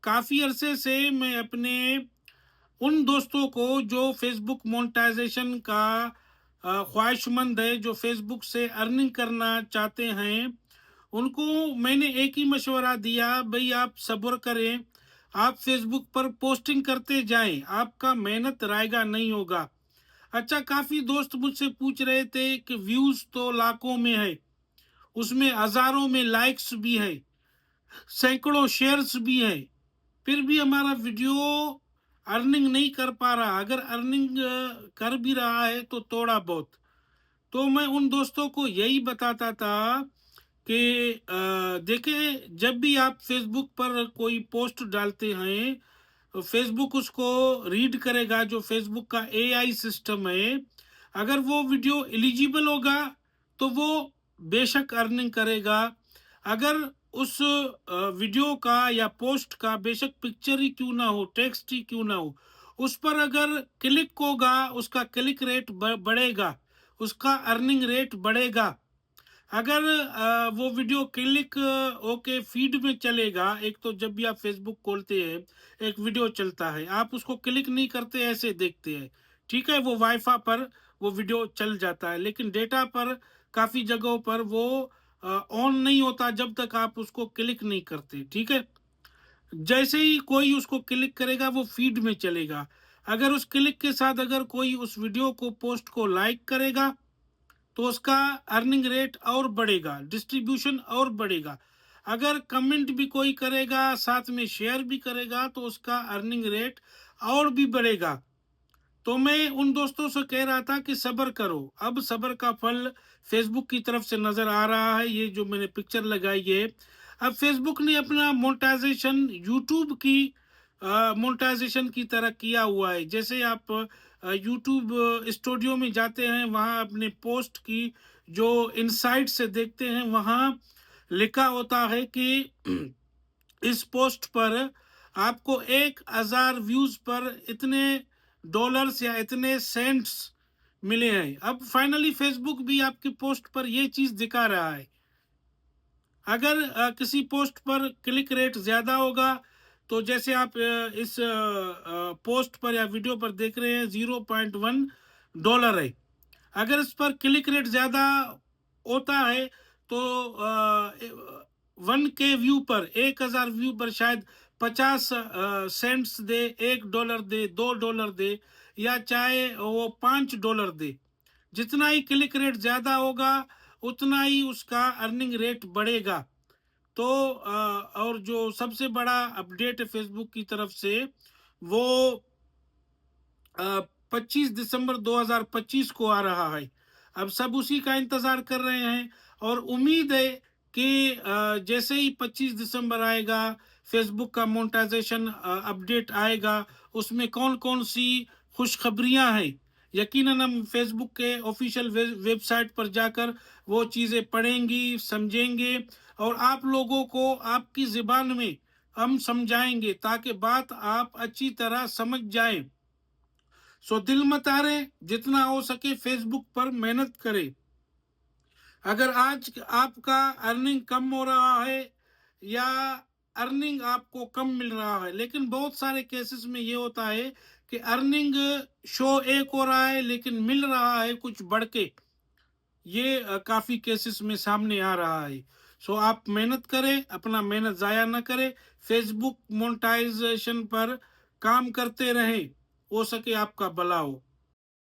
काफ़ी अरसे से मैं अपने उन दोस्तों को जो फेसबुक मोनेटाइजेशन का ख्वाहिशमंद है, जो फेसबुक से अर्निंग करना चाहते हैं, उनको मैंने एक ही मशवरा दिया, भई आप सब्र करें, आप फेसबुक पर पोस्टिंग करते जाएं, आपका मेहनत रायगा नहीं होगा। अच्छा, काफ़ी दोस्त मुझसे पूछ रहे थे कि व्यूज़ तो लाखों में है, उसमें हज़ारों में लाइक्स भी है, सैकड़ों शेयर्स भी है, फिर भी हमारा वीडियो अर्निंग नहीं कर पा रहा। अगर अर्निंग कर भी रहा है तो थोड़ा बहुत। तो मैं उन दोस्तों को यही बताता था कि देखिए, जब भी आप फेसबुक पर कोई पोस्ट डालते हैं, तो फेसबुक उसको रीड करेगा। जो फेसबुक का एआई सिस्टम है, अगर वो वीडियो एलिजिबल होगा तो वो बेशक अर्निंग करेगा। अगर उस वीडियो का या पोस्ट का, बेशक पिक्चर ही क्यों ना हो, टेक्स्ट ही क्यों ना हो, उस पर अगर क्लिक होगा, उसका क्लिक रेट बढ़ेगा, उसका अर्निंग रेट बढ़ेगा। अगर वो वीडियो क्लिक होके फीड में चलेगा, एक तो जब भी आप फेसबुक खोलते हैं, एक वीडियो चलता है, आप उसको क्लिक नहीं करते, ऐसे देखते हैं, ठीक है, वो वाईफाई पर वो वीडियो चल जाता है, लेकिन डेटा पर काफ़ी जगहों पर वो ऑन नहीं होता जब तक आप उसको क्लिक नहीं करते, ठीक है। जैसे ही कोई उसको क्लिक करेगा, वो फीड में चलेगा। अगर उस क्लिक के साथ अगर कोई उस वीडियो को, पोस्ट को लाइक करेगा, तो उसका अर्निंग रेट और बढ़ेगा, डिस्ट्रीब्यूशन और बढ़ेगा। अगर कमेंट भी कोई करेगा, साथ में शेयर भी करेगा, तो उसका अर्निंग रेट और भी बढ़ेगा। तो मैं उन दोस्तों से कह रहा था कि सब्र करो, अब सब्र का फल फेसबुक की तरफ से नजर आ रहा है। ये जो मैंने पिक्चर लगाई है, अब फेसबुक ने अपना मोनेटाइजेशन यूट्यूब की मोनेटाइजेशन की तरह किया हुआ है। जैसे आप यूट्यूब स्टूडियो में जाते हैं, वहाँ अपने पोस्ट की जो इनसाइट से देखते हैं, वहाँ लिखा होता है कि इस पोस्ट पर आपको 1000 व्यूज पर इतने डॉलर्स या इतने सेंट्स मिले हैं। अब फाइनली फेसबुक भी आपकी पोस्ट पर ये चीज दिखा रहा है। अगर किसी पोस्ट पर क्लिक रेट ज्यादा होगा, तो जैसे आप इस पोस्ट पर या वीडियो पर देख रहे हैं, $0.1 है। अगर इस पर क्लिक रेट ज्यादा होता है, तो 1K व्यू पर, 1000 व्यू पर शायद 50 सेंट्स दे, $1 दे, $2 दे, या चाहे वो $5 दे। जितना ही क्लिक रेट ज्यादा होगा, उतना ही उसका अर्निंग रेट बढ़ेगा। तो और जो सबसे बड़ा अपडेट है फेसबुक की तरफ से, वो 25 दिसंबर 2025 को आ रहा है। अब सब उसी का इंतजार कर रहे हैं, और उम्मीद है कि जैसे ही 25 दिसंबर आएगा, फेसबुक का मोनेटाइजेशन अपडेट आएगा, उसमें कौन कौन सी खुशखबरियां हैं, यकीनन हम फेसबुक के ऑफिशियल वेबसाइट पर जाकर वो चीज़ें पढ़ेंगी, समझेंगे, और आप लोगों को आपकी ज़ुबान में हम समझाएंगे, ताकि बात आप अच्छी तरह समझ जाएं। सो दिल मत हारे, जितना हो सके फेसबुक पर मेहनत करें। अगर आज आपका अर्निंग कम हो रहा है, या अर्निंग आपको कम मिल रहा है, लेकिन बहुत सारे केसेस में ये होता है कि अर्निंग शो एक हो रहा है, लेकिन मिल रहा है कुछ बढ़ के, ये काफी केसेस में सामने आ रहा है। सो आप मेहनत करें, अपना मेहनत जाया ना करें, फेसबुक मोनेटाइजेशन पर काम करते रहें, हो सके आपका भला हो।